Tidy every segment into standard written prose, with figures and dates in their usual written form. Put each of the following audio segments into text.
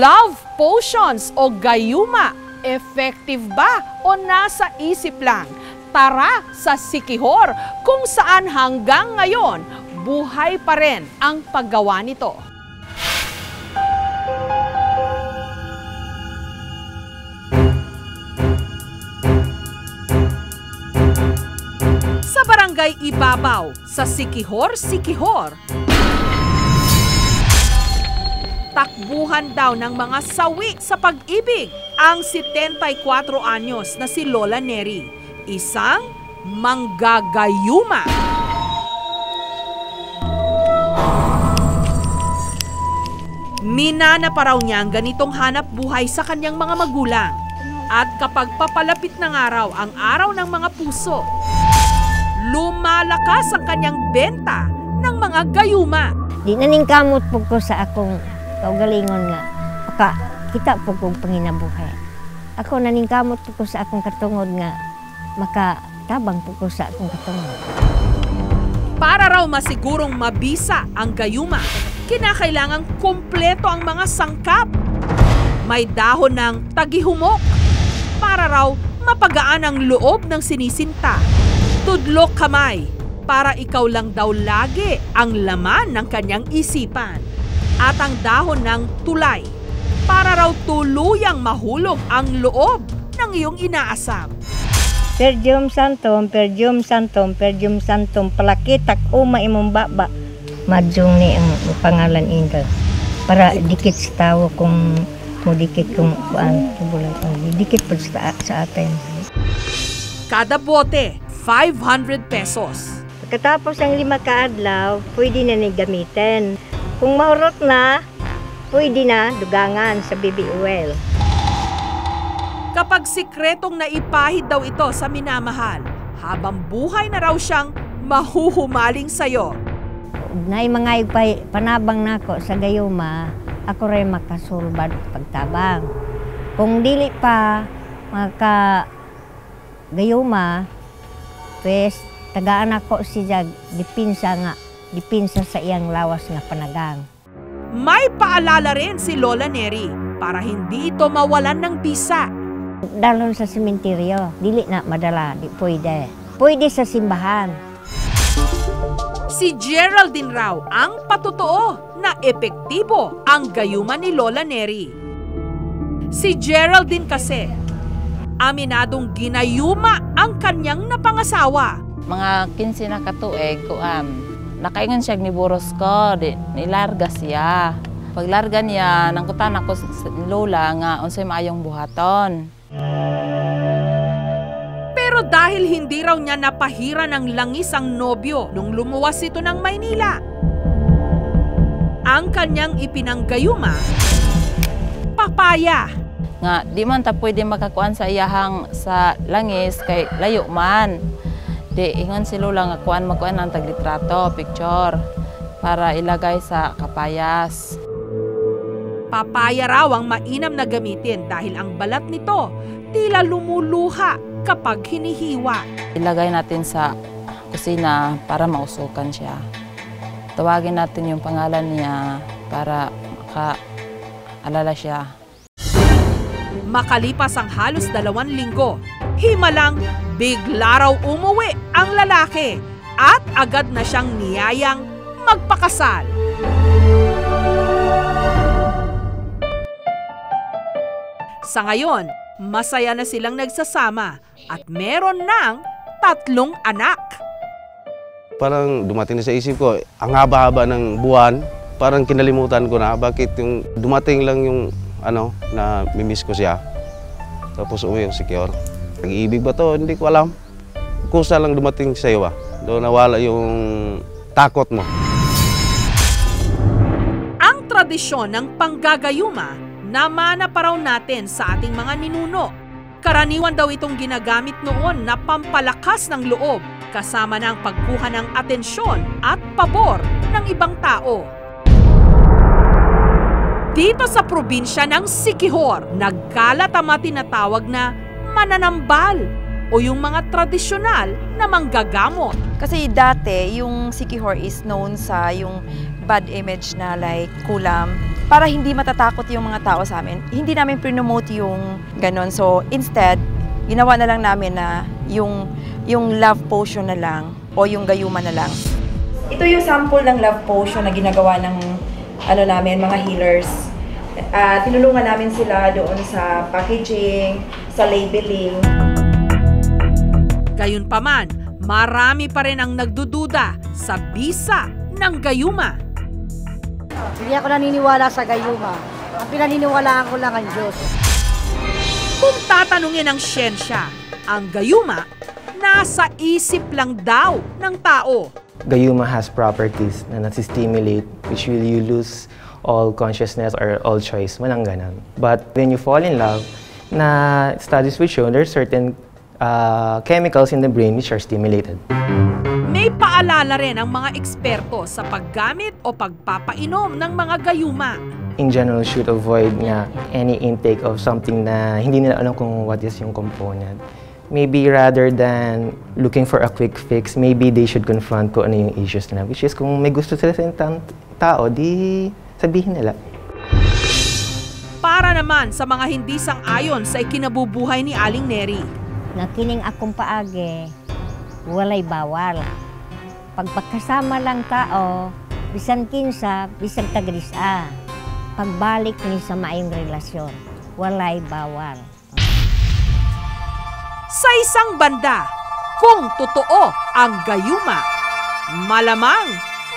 Love potions o gayuma, effective ba o nasa isip lang? Tara sa Siquijor kung saan hanggang ngayon buhay pa rin ang paggawa nito. Sa Barangay Ibabaw, sa Siquijor, takbuhan daw ng mga sawi sa pag-ibig ang 74 anyos na si Lola Neri, isang manggagayuma. Minana pa raw niya ang ganitong hanap buhay sa kanyang mga magulang. At kapag papalapit ng araw ang araw ng mga puso, lumalakas ang kanyang benta ng mga gayuma. Di naningkamot po ko sa akong kaugalingon nga, maka kita po kong panginabuhay. Ako naningkamot po ko sa akong katungod nga, makatabang po ko sa akong katungod. Para raw masigurong mabisa ang gayuma, kinakailangang kumpleto ang mga sangkap. May dahon ng tagihumok, para raw mapagaan ang loob ng sinisinta. Tudlok kamay, para ikaw lang daw lagi ang laman ng kanyang isipan. At ang dahon ng tulay, para raw tuluyang mahulog ang loob ng iyong inaasam. Perdium santum, palakitak imong baba. Madyong ni ang pangalan Inga. Para dikit sa tao kung dikit kung dikit po sa atin. Kada bote, 500 pesos. Pagkatapos ang 5 kaadlaw, pwede na ni gamitin. Kung mahurot na, pwede na dugangan sa baby oil. Kapag sikretong naipahid daw ito sa minamahal, habang buhay na raw siyang mahuhumaling sa'yo. Nay mga panabang nako sa gayuma, ako rin makasulbad pagtabang. Kung dili pa maka gayuma, pues tagaan ako siya dipinsa sa iyang lawas nga panagang. May paalala rin si Lola Neri para hindi ito mawalan ng bisa. Dalon sa sementeryo, dili na madala, di pwede. Pwede sa simbahan. Si Geraldine raw ang patotoo na epektibo ang gayuma ni Lola Neri. Si Geraldine kasi, aminadong ginayuma ang kanyang napangasawa. Mga 15 na katuig ko nakaingon siya ni Boros ko, nilarga siya. Paglarga niya, nangkutan ako sa Lola nga unsay maayong buhaton. Pero dahil hindi raw niya napahira ng langis ang nobyo nung lumuwas ito ng Maynila, ang kanyang ipinanggayuma, papaya. Nga, di man ta pwede makakuan sa iyahang sa langis kay layo man. Di ingon si Lola nga kuan makuan ng taglitrato, picture, para ilagay sa kapayas. Papaya raw ang mainam na gamitin dahil ang balat nito tila lumuluha kapag hinihiwa. Ilagay natin sa kusina para mausukan siya. Tawagin natin yung pangalan niya para makaalala siya. Makalipas ang halos 2 linggo, himalang bigla raw umuwi ang lalaki at agad na siyang niyayang magpakasal. Sa ngayon, masaya na silang nagsasama at meron ng 3 anak. Parang dumating na sa isip ko, ang haba-haba ng buwan, parang kinalimutan ko na bakit yung dumating lang yung na mimiss ko siya. Tapos umuwi yung Siquijor. Nag-iibig ba to? Hindi ko alam. Kusa lang dumating sa iyo Doon nawala yung takot mo. Ang tradisyon ng panggagayuma, namana pa raw natin sa ating mga ninuno. Karaniwan daw itong ginagamit noon na pampalakas ng loob, kasama ng pagkuha ng atensyon at pabor ng ibang tao. Dito sa probinsya ng Siquijor, nagkalat ang mga tinatawag na mananambal o yung mga tradisyonal na manggagamot. Kasi dati, yung Siquijor is known sa yung bad image na like kulam. para hindi matatakot yung mga tao sa amin, hindi namin promote yung ganon. So instead, ginawa na lang namin na yung love potion na lang o yung gayuma na lang. Ito yung sample ng love potion na ginagawa ng namin, mga healers. Tinulungan namin sila doon sa packaging, sa labeling. Gayunpaman, marami pa rin ang nagdududa sa bisa ng gayuma. Hindi ako naniniwala sa gayuma. Ang pinaniniwalaan ko lang ang Diyos. Kung tatanungin ng siyensya, ang gayuma nasa isip lang daw ng tao. Gayuma has properties na nasi-stimulate which will you lose all consciousness or all choice, manang ganon. But when you fall in love, na studies will show there are certain chemicals in the brain which are stimulated. May paalala rin ang mga eksperto sa paggamit o pagpapainom ng mga gayuma. In general, should avoid nga any intake of something na hindi nila alam kung what is yung component. Maybe rather than looking for a quick fix, maybe they should confront kung ano yung issues nila. Which is kung may gusto sila sa tao, di sabihin nila. Para naman sa mga hindi sang-ayon sa ikinabubuhay ni Aling Neri. Na kining akong paagi, walay bawal. Pagpagkasama lang tao, bisan kinsa, bisan tagrisa. Pagbalik ni sa maayong relasyon, walay bawal. Sa isang banda, kung totoo ang gayuma, malamang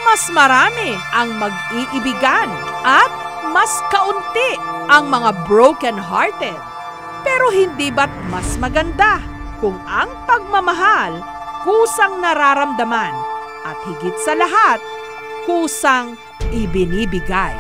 mas marami ang mag-iibigan at mas kaunti ang mga broken-hearted. Pero hindi ba't mas maganda kung ang pagmamahal kusang nararamdaman at higit sa lahat, kusang ibinibigay?